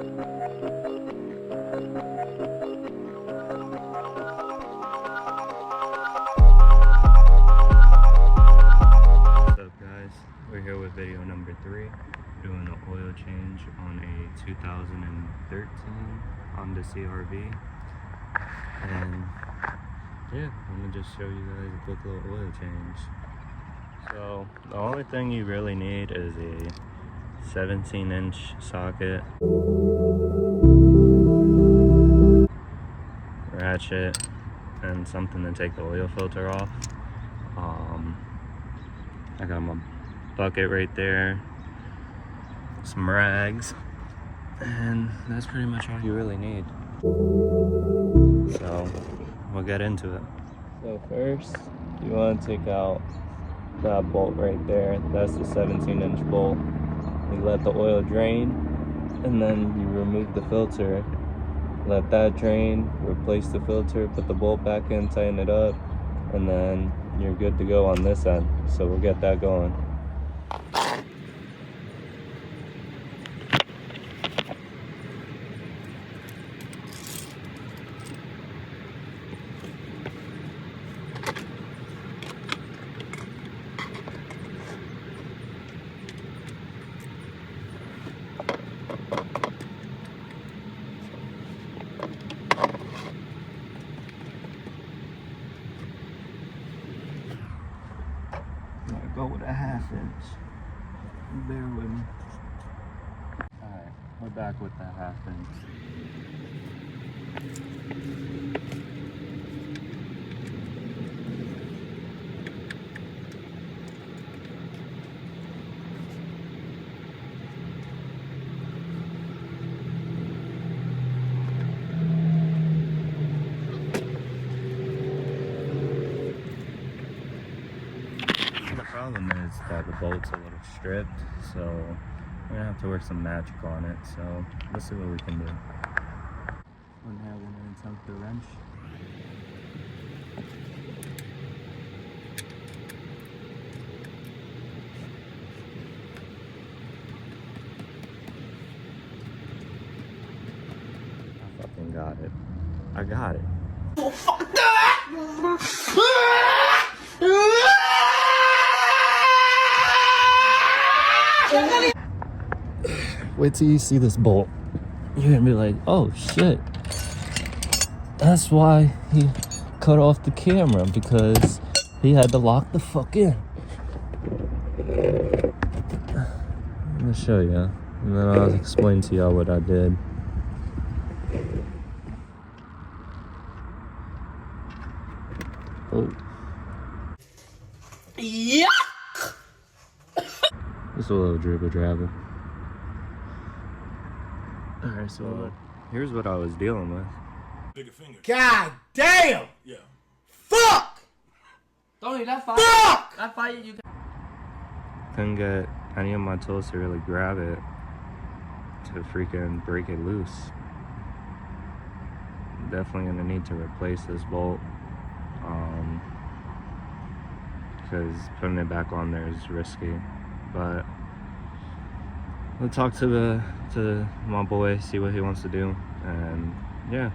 What's up guys, we're here with video number 3, doing an oil change on a 2013 Honda CR-V. And yeah, I'm gonna just show you guys a quick little oil change. So the only thing you really need is a 17-inch socket, ratchet, and something to take the oil filter off. I got my bucket right there, some rags, and that's pretty much all you really need. So we'll get into it. So first, you want to take out that bolt right there. That's the 17-inch bolt. You let the oil drain, and then you remove the filter. Let that drain, replace the filter, put the bolt back in, tighten it up, and then you're good to go on this end. So we'll get that going. Go with a 1/2 inch. Bear with me. Alright, we're back with the 1/2 inch. The problem is that the bolt's a little stripped, so we're gonna have to work some magic on it. So let's see what we can do. We're gonna attempt the wrench. I fucking got it. I got it. Oh, fuck that! Wait till you see this bolt. You're gonna be like, oh shit. That's why he cut off the camera, because he had to lock the fuck in. I'm gonna show you, and then I'll explain to y'all what I did. Oh. Yeah. Just a little dribble drabble. Alright, so here's what I was dealing with. Bigger finger. God damn! Yeah. Fuck! Tony, that fight. Fuck! That fight you Couldn't get any of my tools to really grab it to freaking break it loose. Definitely gonna need to replace this bolt, because putting it back on there is risky. But we'll talk to my boy, see what he wants to do, and yeah,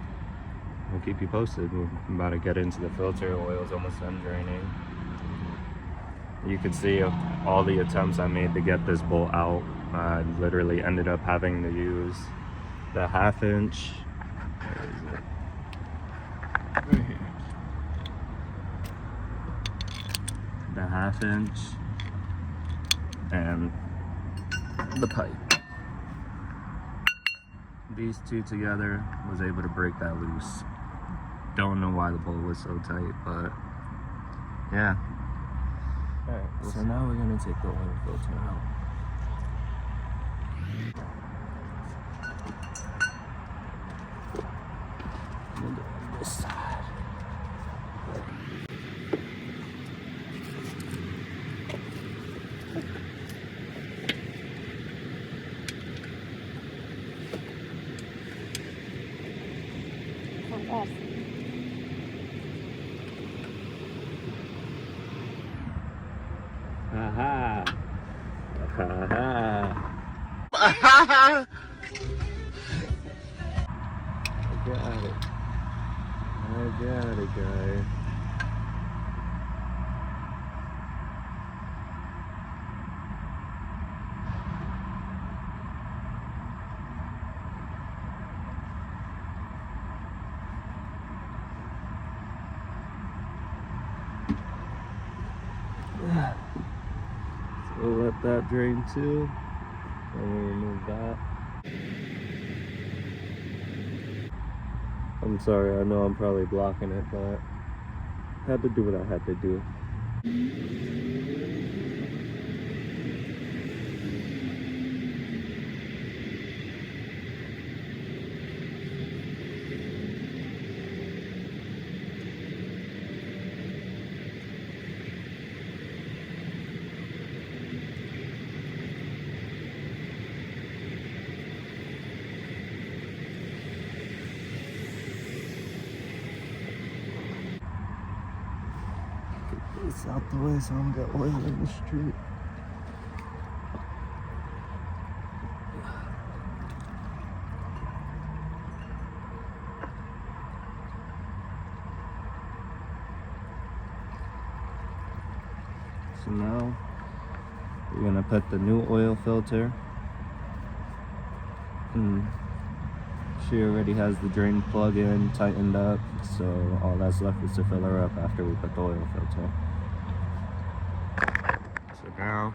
we'll keep you posted. We're about to get into the filter. Oil's almost done draining. You can see all the attempts I made to get this bolt out. I literally ended up having to use the 1/2 inch. Where is it? Right here. The 1/2 inch and the pipe. These two together was able to break that loose. Don't know why the bolt was so tight, but yeah. Alright, so now we're gonna take the oil filter out. We'll do it on this side. Off. Haha. Haha. got it. I got it, guys. So we'll let that drain too. Then we'll remove that. I'm sorry, I know I'm probably blocking it, but I had to do what I had to do. Get this out the way so I don't get oil in the street. So now we're gonna put the new oil filter. She already has the drain plug in, tightened up, so all that's left is to fill her up after we put the oil filter. So now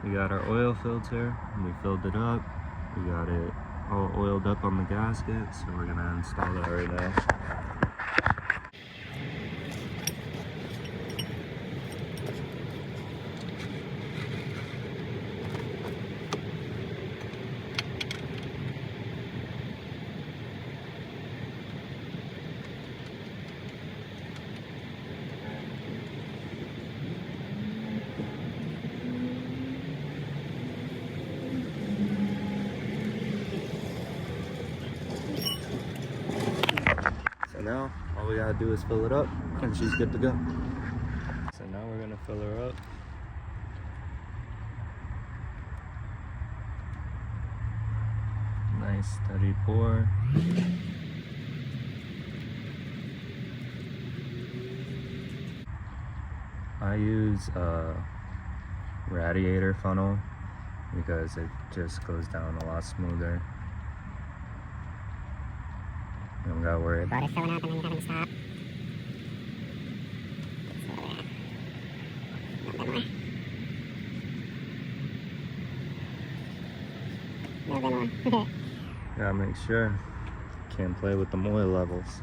we got our oil filter, we filled it up, we got it all oiled up on the gasket, so we're gonna install that right now. So now all we gotta do is fill it up and she's good to go. So now we're gonna fill her up. Nice steady pour. I use a radiator funnel because it just goes down a lot smoother. You don't gotta worry about it filling up and then having to stop. A little bit more. Gotta make sure. Can't play with the oil levels.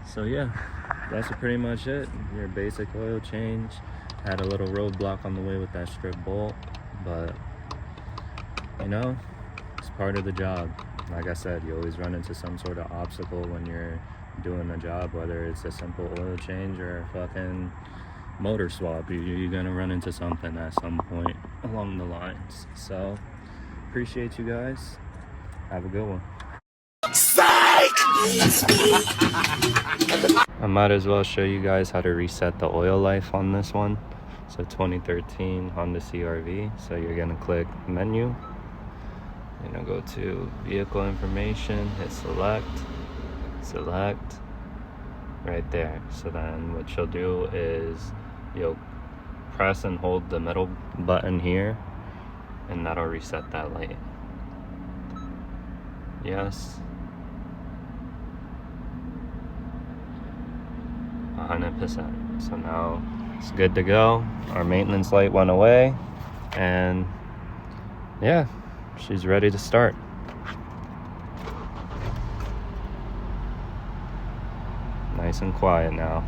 So yeah, that's pretty much it. Your basic oil change. Had a little roadblock on the way with that strip bolt, but you know, it's part of the job. Like I said, you always run into some sort of obstacle when you're doing a job, whether it's a simple oil change or a fucking motor swap. You're gonna run into something at some point along the lines. So appreciate you guys. Have a good one. I might as well show you guys how to reset the oil life on this one. It's a 2013 Honda CR-V. So you're gonna click menu. You're gonna go to vehicle information, hit select, right there. So then what you'll do is you'll press and hold the middle button here, and that'll reset that light. Yes. 100%. So now it's good to go. Our maintenance light went away, and yeah, she's ready to start. Nice and quiet now.